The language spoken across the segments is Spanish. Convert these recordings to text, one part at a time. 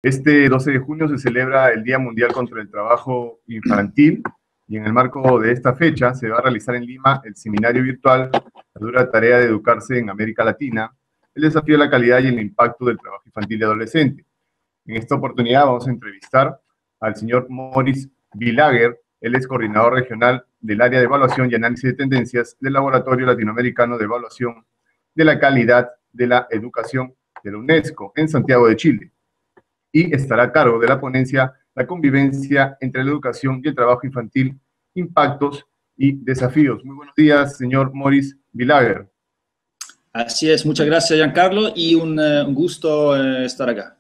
Este 12 de junio se celebra el Día Mundial contra el Trabajo Infantil y en el marco de esta fecha se va a realizar en Lima el seminario virtual La dura tarea de educarse en América Latina, el desafío de la calidad y el impacto del trabajo infantil y adolescente. En esta oportunidad vamos a entrevistar al señor Morris Villager. Él es coordinador regional del área de evaluación y análisis de tendencias del Laboratorio Latinoamericano de Evaluación de la Calidad de la Educación de la UNESCO en Santiago de Chile, y estará a cargo de la ponencia La convivencia entre la educación y el trabajo infantil, impactos y desafíos. Muy buenos días, señor Morris Villager. Así es, muchas gracias, Giancarlo, y un gusto estar acá.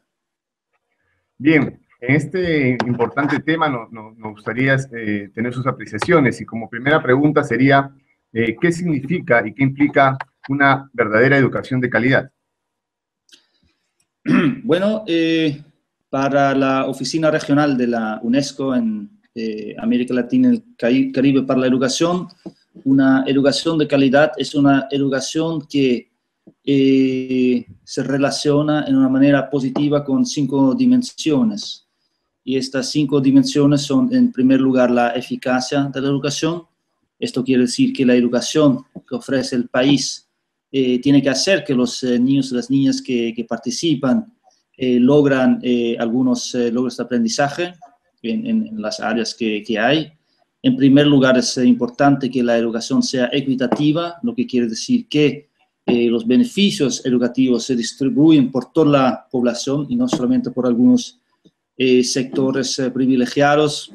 Bien, en este importante tema nos gustaría tener sus apreciaciones, y como primera pregunta sería, ¿qué significa y qué implica una verdadera educación de calidad? Bueno, para la Oficina Regional de la UNESCO en América Latina y el Caribe para la Educación, una educación de calidad es una educación que se relaciona en una manera positiva con 5 dimensiones. Y estas 5 dimensiones son, en primer lugar, la eficacia de la educación. Esto quiere decir que la educación que ofrece el país tiene que hacer que los niños y las niñas que participan logran algunos logros de aprendizaje en las áreas que hay. En primer lugar, es importante que la educación sea equitativa, lo que quiere decir que los beneficios educativos se distribuyen por toda la población y no solamente por algunos sectores privilegiados.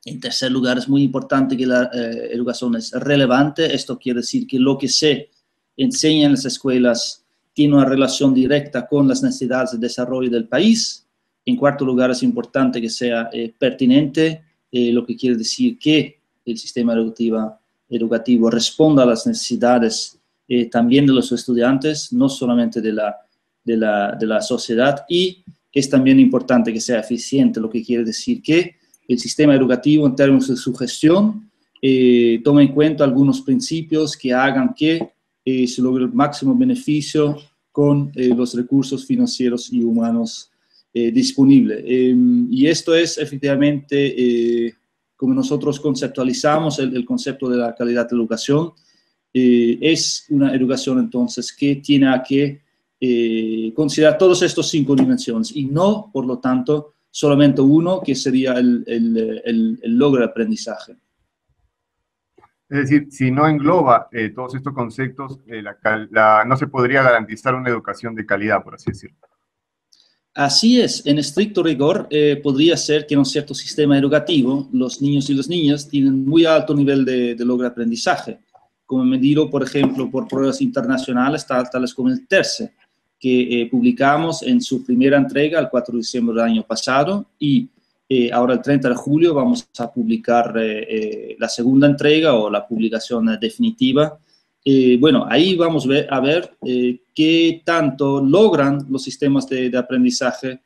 En tercer lugar, es muy importante que la educación es relevante. Esto quiere decir que lo que se enseña en las escuelas tiene una relación directa con las necesidades de desarrollo del país. En cuarto lugar, es importante que sea pertinente, lo que quiere decir que el sistema educativo responda a las necesidades también de los estudiantes, no solamente de la sociedad, y es también importante que sea eficiente, lo que quiere decir que el sistema educativo, en términos de su gestión, tome en cuenta algunos principios que hagan que se logre el máximo beneficio con los recursos financieros y humanos disponibles. Y esto es efectivamente como nosotros conceptualizamos el concepto de la calidad de la educación. Es una educación entonces que tiene que considerar todas estas 5 dimensiones y no, por lo tanto, solamente uno, que sería el logro de aprendizaje. Es decir, si no engloba todos estos conceptos, no se podría garantizar una educación de calidad, por así decirlo. Así es, en estricto rigor, podría ser que en un cierto sistema educativo los niños y las niñas tienen muy alto nivel de logro de aprendizaje, como medido, por ejemplo, por pruebas internacionales tales como el TERCE, que publicamos en su primera entrega el 4 de diciembre del año pasado, y ahora el 30 de julio vamos a publicar la segunda entrega o la publicación definitiva. Bueno, ahí vamos a ver qué tanto logran los sistemas de aprendizaje,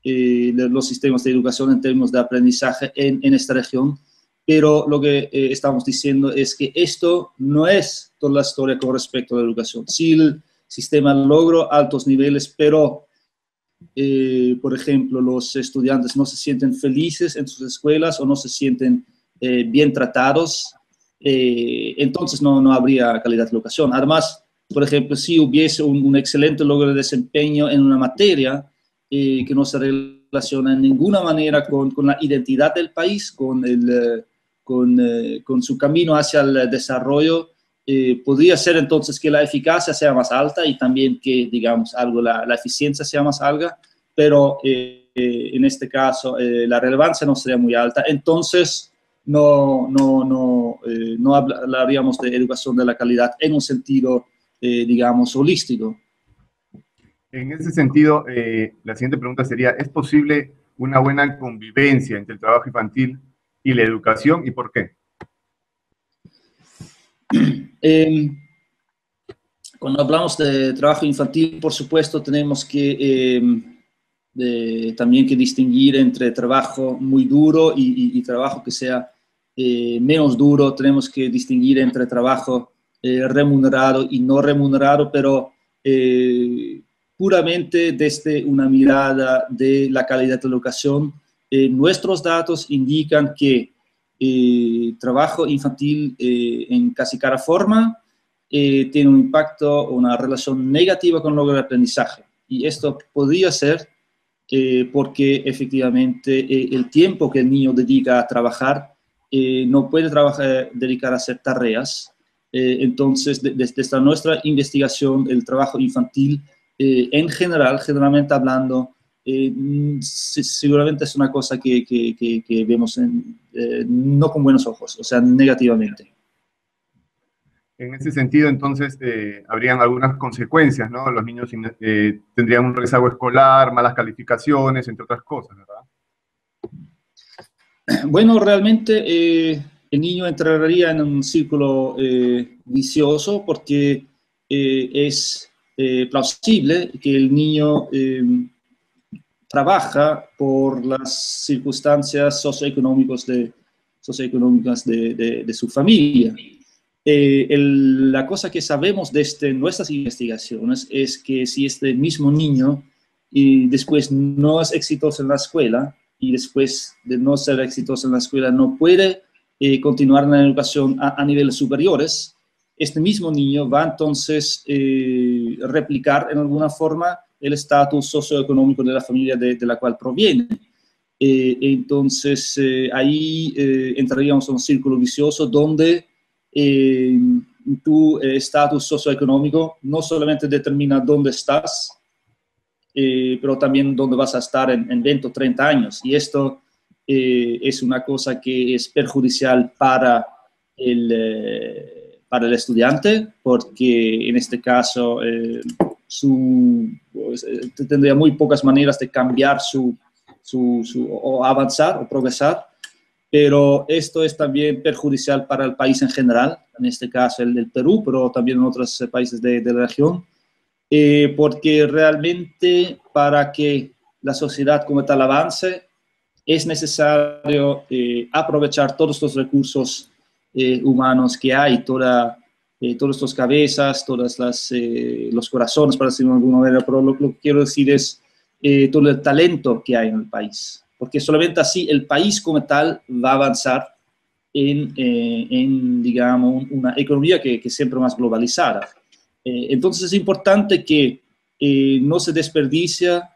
los sistemas de educación en términos de aprendizaje en esta región, pero lo que estamos diciendo es que esto no es toda la historia con respecto a la educación. Sí, el sistema logró altos niveles, pero por ejemplo, los estudiantes no se sienten felices en sus escuelas o no se sienten bien tratados, entonces no habría calidad de educación. Además, por ejemplo, si hubiese un excelente logro de desempeño en una materia que no se relaciona en ninguna manera con la identidad del país, con su camino hacia el desarrollo, podría ser entonces que la eficacia sea más alta y también que, digamos, la eficiencia sea más alta, pero en este caso la relevancia no sería muy alta. Entonces, no hablaríamos de educación de la calidad en un sentido, digamos, holístico. En ese sentido, la siguiente pregunta sería, ¿es posible una buena convivencia entre el trabajo infantil y la educación, y por qué? Cuando hablamos de trabajo infantil, por supuesto, tenemos que también que distinguir entre trabajo muy duro y trabajo que sea menos duro. Tenemos que distinguir entre trabajo remunerado y no remunerado, pero puramente desde una mirada de la calidad de la educación, nuestros datos indican que trabajo infantil en casi cada forma tiene un impacto o una relación negativa con el logro de aprendizaje. Y esto podría ser porque efectivamente el tiempo que el niño dedica a trabajar no puede dedicar a hacer tareas. Entonces, desde nuestra investigación, el trabajo infantil en general, generalmente hablando, seguramente es una cosa que vemos no con buenos ojos, o sea, negativamente. En ese sentido, entonces, habrían algunas consecuencias, ¿no? Los niños tendrían un rezago escolar, malas calificaciones, entre otras cosas, ¿verdad? Bueno, realmente el niño entraría en un círculo vicioso porque es plausible que el niño trabaja por las circunstancias socioeconómicas de su familia. La cosa que sabemos desde nuestras investigaciones es que si este mismo niño y después no es exitoso en la escuela y después de no ser exitoso en la escuela no puede continuar en la educación a niveles superiores, este mismo niño va entonces a replicar en alguna forma el estatus socioeconómico de la familia de la cual proviene. Entonces ahí entraríamos en un círculo vicioso donde tu estatus socioeconómico no solamente determina dónde estás, pero también dónde vas a estar en 20 o 30 años. Y esto es una cosa que es perjudicial para el estudiante, porque en este caso tendría muy pocas maneras de cambiar o avanzar o progresar. Pero esto es también perjudicial para el país en general, en este caso el Perú, pero también en otros países de la región, porque realmente para que la sociedad como tal avance, es necesario aprovechar todos los recursos humanos que hay, todas las cabezas, todos los corazones, para decirlo de alguna manera, pero lo que quiero decir es todo el talento que hay en el país. Porque solamente así el país como tal va a avanzar en digamos, una economía que siempre más globalizada. Entonces es importante que no se desperdicia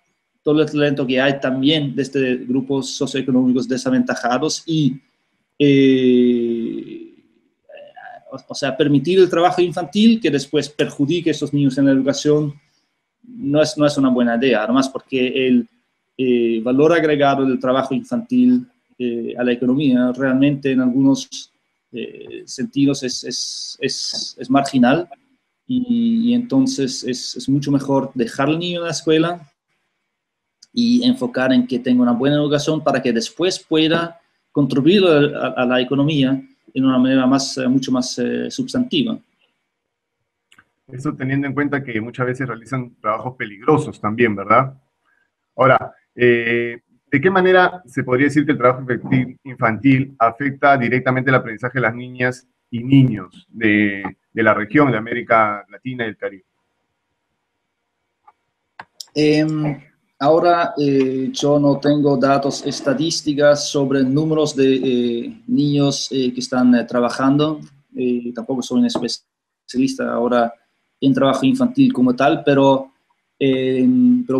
todo el talento que hay también desde grupos socioeconómicos desaventajados y, o sea, permitir el trabajo infantil que después perjudique a esos niños en la educación no es una buena idea, además porque el valor agregado del trabajo infantil a la economía realmente en algunos sentidos es marginal y entonces es mucho mejor dejar al niño en la escuela y enfocar en que tenga una buena educación para que después pueda contribuir a la economía de una manera mucho más sustantiva. Eso teniendo en cuenta que muchas veces realizan trabajos peligrosos también, ¿verdad? Ahora, ¿de qué manera se podría decir que el trabajo infantil afecta directamente el aprendizaje de las niñas y niños de la región de América Latina y el Caribe? Ahora yo no tengo datos estadísticas sobre números de niños que están trabajando. Tampoco soy un especialista ahora en trabajo infantil como tal, pero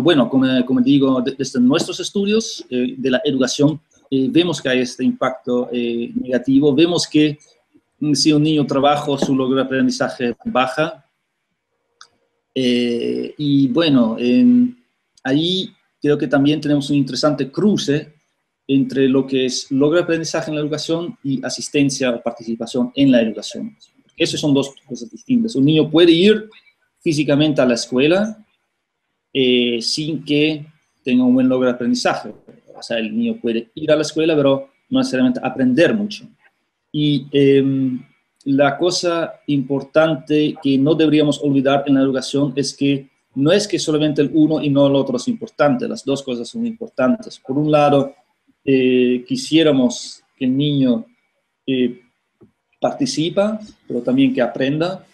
bueno, como digo, desde nuestros estudios de la educación, vemos que hay este impacto negativo. Vemos que si un niño trabaja, su logro de aprendizaje baja. Y bueno, ahí creo que también tenemos un interesante cruce entre lo que es logro de aprendizaje en la educación y asistencia o participación en la educación. Esas son dos cosas distintas. Un niño puede ir físicamente a la escuela sin que tenga un buen logro de aprendizaje. O sea, el niño puede ir a la escuela, pero no necesariamente aprender mucho. Y la cosa importante que no deberíamos olvidar en la educación es que no es que solamente el uno y no el otro es importante, las dos cosas son importantes. Por un lado, quisiéramos que el niño participa, pero también que aprenda.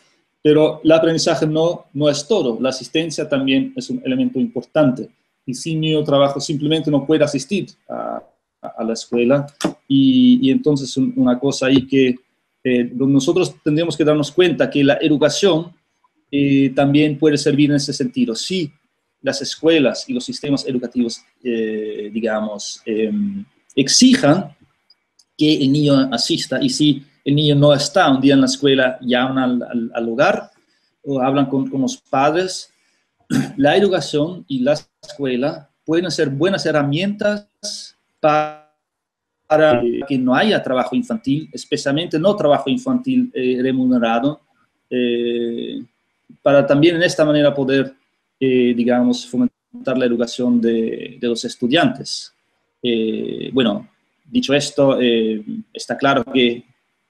Pero el aprendizaje no es todo. La asistencia también es un elemento importante. Y si mi trabajo simplemente no puede asistir a la escuela, y entonces una cosa ahí que nosotros tendríamos que darnos cuenta que la educación también puede servir en ese sentido. Si las escuelas y los sistemas educativos, digamos, exijan que el niño asista, y si el niño no está un día en la escuela, llaman al hogar o hablan con los padres. La educación y la escuela pueden ser buenas herramientas para que no haya trabajo infantil, especialmente no trabajo infantil remunerado, para también en esta manera poder, digamos, fomentar la educación de los estudiantes. Bueno, dicho esto, está claro que,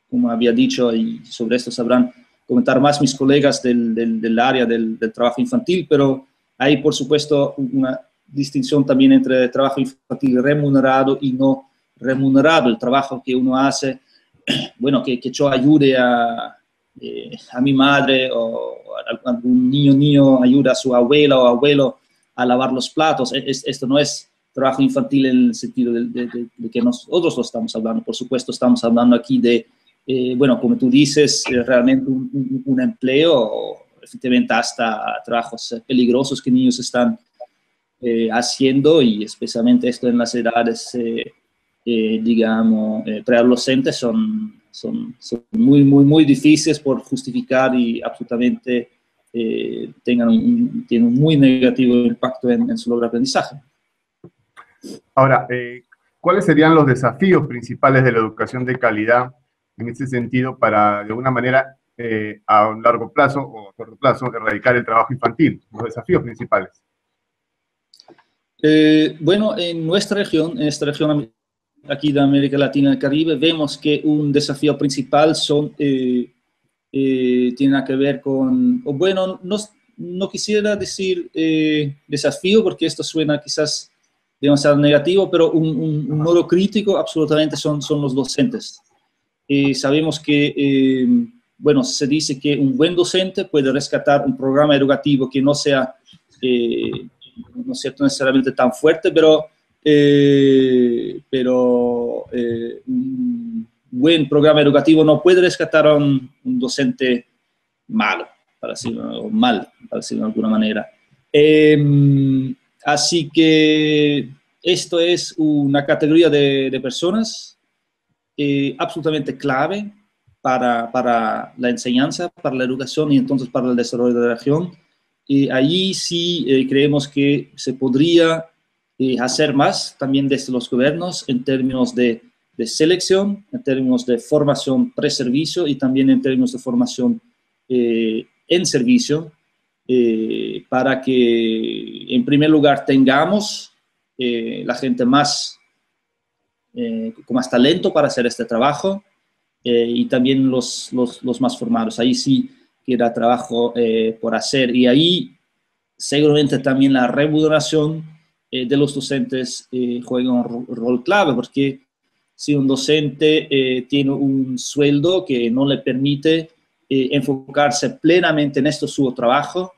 como había dicho, y sobre esto sabrán comentar más mis colegas del área del trabajo infantil, pero hay, por supuesto, una distinción también entre trabajo infantil remunerado y no remunerado. El trabajo que uno hace, bueno, que yo ayude a mi madre, o a algún niño ayuda a su abuela o abuelo a lavar los platos. Esto no es trabajo infantil en el sentido de que nosotros lo estamos hablando. Por supuesto, estamos hablando aquí de, bueno, como tú dices, realmente un empleo, o efectivamente hasta trabajos peligrosos que niños están haciendo, y especialmente esto en las edades, digamos, preadolescentes son muy difíciles por justificar, y absolutamente tienen un muy negativo impacto en su logro de aprendizaje. Ahora, ¿cuáles serían los desafíos principales de la educación de calidad en este sentido para, de alguna manera, a un largo plazo o a corto plazo, erradicar el trabajo infantil? Los desafíos principales. Bueno, en esta región aquí de América Latina y el Caribe, vemos que un desafío principal tiene que ver con, o bueno, no quisiera decir desafío, porque esto suena quizás demasiado negativo, pero un nodo crítico absolutamente son los docentes. Sabemos que, bueno, se dice que un buen docente puede rescatar un programa educativo que no sea, no es cierto, necesariamente tan fuerte, pero un buen programa educativo no puede rescatar a un docente malo, para decirlo de alguna manera. Así que esto es una categoría de personas absolutamente clave para la enseñanza, para la educación y entonces para el desarrollo de la región. Allí sí creemos que se podría hacer más también desde los gobiernos en términos de selección, en términos de formación pre-servicio y también en términos de formación en servicio, para que en primer lugar tengamos la gente con más talento para hacer este trabajo, y también los más formados. Ahí sí queda trabajo por hacer, y ahí seguramente también la remuneración de los docentes juega un rol clave, porque si un docente tiene un sueldo que no le permite enfocarse plenamente en esto su trabajo,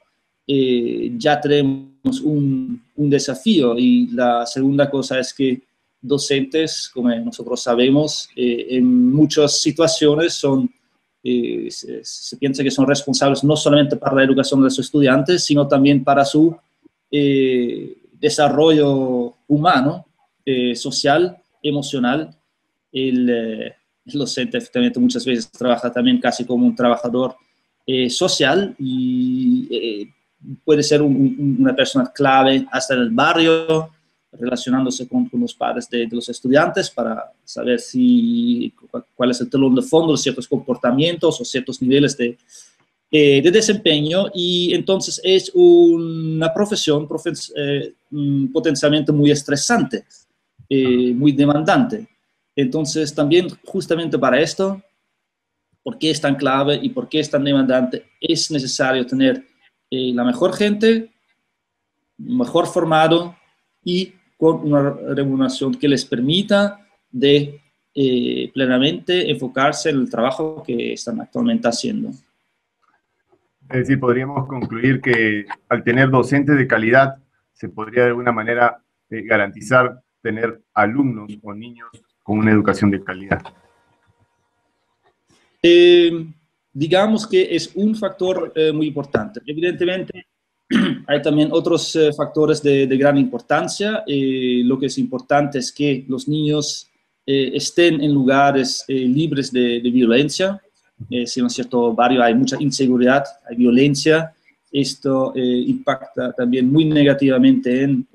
ya tenemos un desafío. Y la segunda cosa es que docentes, como nosotros sabemos, en muchas situaciones se piensa que son responsables no solamente para la educación de sus estudiantes, sino también para su desarrollo humano, social, emocional. El docente efectivamente muchas veces trabaja también casi como un trabajador social, y puede ser una persona clave hasta en el barrio, relacionándose con los padres de los estudiantes para saber cuál es el telón de fondo de ciertos comportamientos o ciertos niveles de desempeño. Y entonces es una profesión potencialmente muy estresante, muy demandante. Entonces también justamente para esto, ¿por qué es tan clave y por qué es tan demandante? Es necesario tener la mejor gente, mejor formado y con una remuneración que les permita de plenamente enfocarse en el trabajo que están actualmente haciendo. Es decir, podríamos concluir que al tener docentes de calidad, se podría de alguna manera garantizar tener alumnos o niños con una educación de calidad. Digamos que es un factor muy importante. Evidentemente, hay también otros factores de gran importancia. Lo que es importante es que los niños estén en lugares libres de violencia. Si no es cierto, hay mucha inseguridad, hay violencia. Esto impacta también muy negativamente en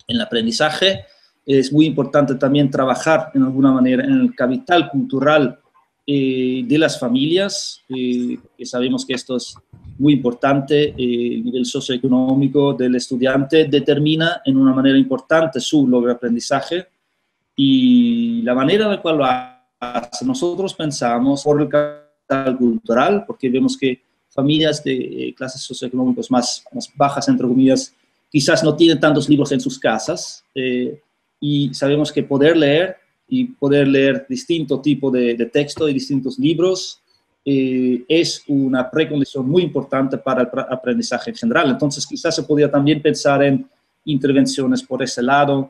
el aprendizaje. Es muy importante también trabajar en alguna manera en el capital cultural de las familias, que sabemos que esto es muy importante. El nivel socioeconómico del estudiante determina en una manera importante su logro de aprendizaje, y la manera en la cual lo hace, nosotros pensamos por el capital cultural, porque vemos que familias de clases socioeconómicas más bajas, entre comillas, quizás no tienen tantos libros en sus casas, y sabemos que poder leer distinto tipo de texto y distintos libros es una precondición muy importante para el aprendizaje en general. Entonces, quizás se podría también pensar en intervenciones por ese lado.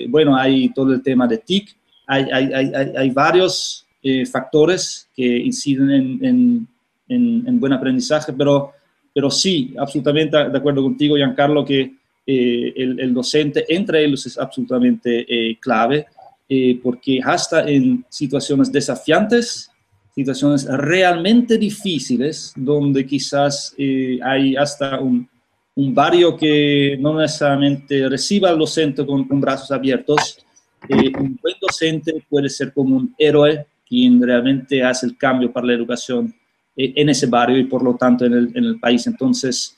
Bueno, hay todo el tema de TIC, hay varios factores que inciden en buen aprendizaje, pero sí, absolutamente de acuerdo contigo, Giancarlo, que el docente entre ellos es absolutamente clave, porque hasta en situaciones desafiantes, situaciones realmente difíciles, donde quizás hay hasta un barrio que no necesariamente reciba al docente con brazos abiertos, un buen docente puede ser como un héroe quien realmente hace el cambio para la educación en ese barrio y por lo tanto en el país. Entonces,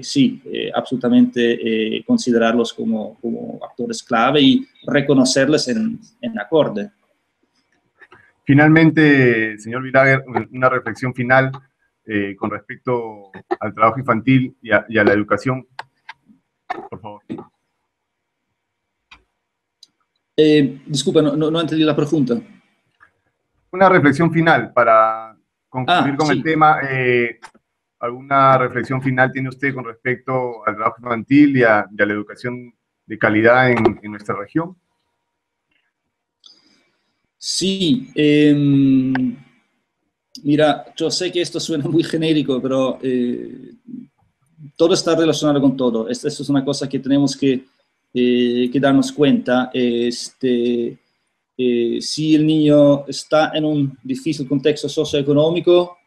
sí, absolutamente considerarlos como actores clave y reconocerles en acorde. Finalmente, señor Villager, una reflexión final con respecto al trabajo infantil y a la educación, por favor. Disculpa, no entendí la pregunta. Una reflexión final para concluir con sí. el tema. ¿Alguna reflexión final tiene usted con respecto al trabajo infantil y a la educación de calidad en nuestra región? Sí, mira, yo sé que esto suena muy genérico, pero todo está relacionado con todo. Esto es una cosa que tenemos que darnos cuenta. Si el niño está en un difícil contexto socioeconómico,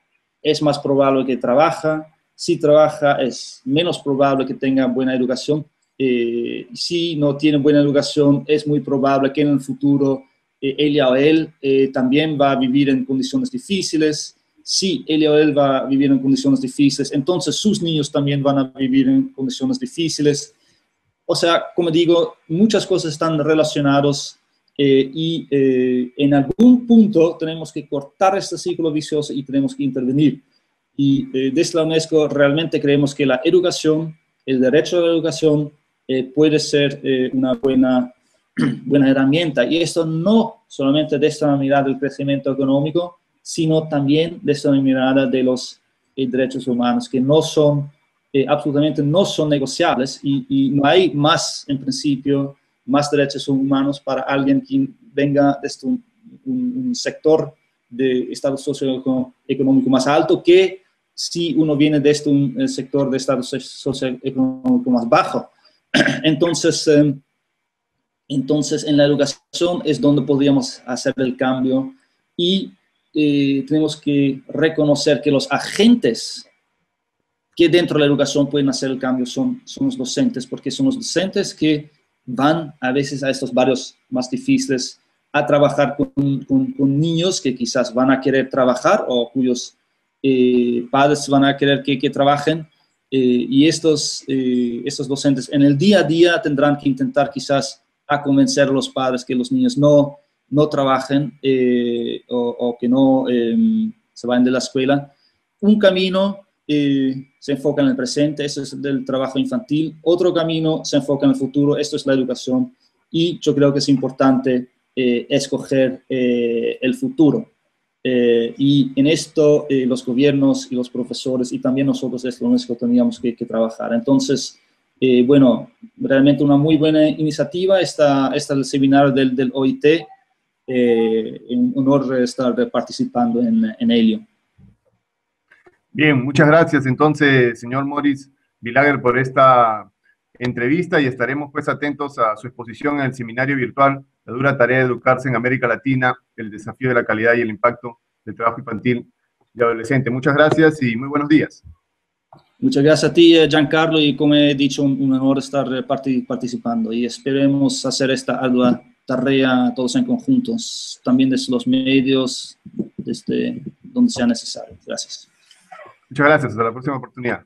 es más probable que trabaja. Si trabaja, es menos probable que tenga buena educación. Si no tiene buena educación, es muy probable que en el futuro ella o él también va a vivir en condiciones difíciles. Si ella o él va a vivir en condiciones difíciles, entonces sus niños también van a vivir en condiciones difíciles. O sea, como digo, muchas cosas están relacionadas y en algún punto tenemos que cortar este ciclo vicioso y tenemos que intervenir. Y desde la UNESCO realmente creemos que la educación, el derecho a la educación, puede ser una buena herramienta. Y esto no solamente desde la mirada del crecimiento económico, sino también desde la mirada de los derechos humanos, que no son, absolutamente no son negociables, y no hay más, en principio, más derechos humanos para alguien que venga desde un sector de estado socioeconómico más alto que si uno viene desde un sector de estado socioeconómico más bajo. Entonces, en la educación es donde podríamos hacer el cambio, y tenemos que reconocer que los agentes que dentro de la educación pueden hacer el cambio son los docentes, porque son los docentes que van a veces a estos barrios más difíciles a trabajar con niños que quizás van a querer trabajar o cuyos padres van a querer que trabajen, y estos docentes en el día a día tendrán que intentar quizás a convencer a los padres que los niños no trabajen o que no se vayan de la escuela. Un camino se enfoca en el presente, eso es del trabajo infantil. Otro camino se enfoca en el futuro, esto es la educación. Y yo creo que es importante escoger el futuro. y en esto los gobiernos y los profesores y también nosotros desde la UNESCO teníamos que trabajar. Entonces, bueno, realmente una muy buena iniciativa, está el seminario del OIT, un honor estar participando en ello. Bien, muchas gracias entonces, señor Maurice Villager, por esta entrevista y estaremos pues atentos a su exposición en el seminario virtual La dura tarea de educarse en América Latina, el desafío de la calidad y el impacto del trabajo infantil y adolescente. Muchas gracias y muy buenos días. Muchas gracias a ti, Giancarlo, y como he dicho, un honor estar participando y esperemos hacer esta ardua tarea todos en conjuntos, también desde los medios, desde donde sea necesario. Gracias. Muchas gracias, hasta la próxima oportunidad.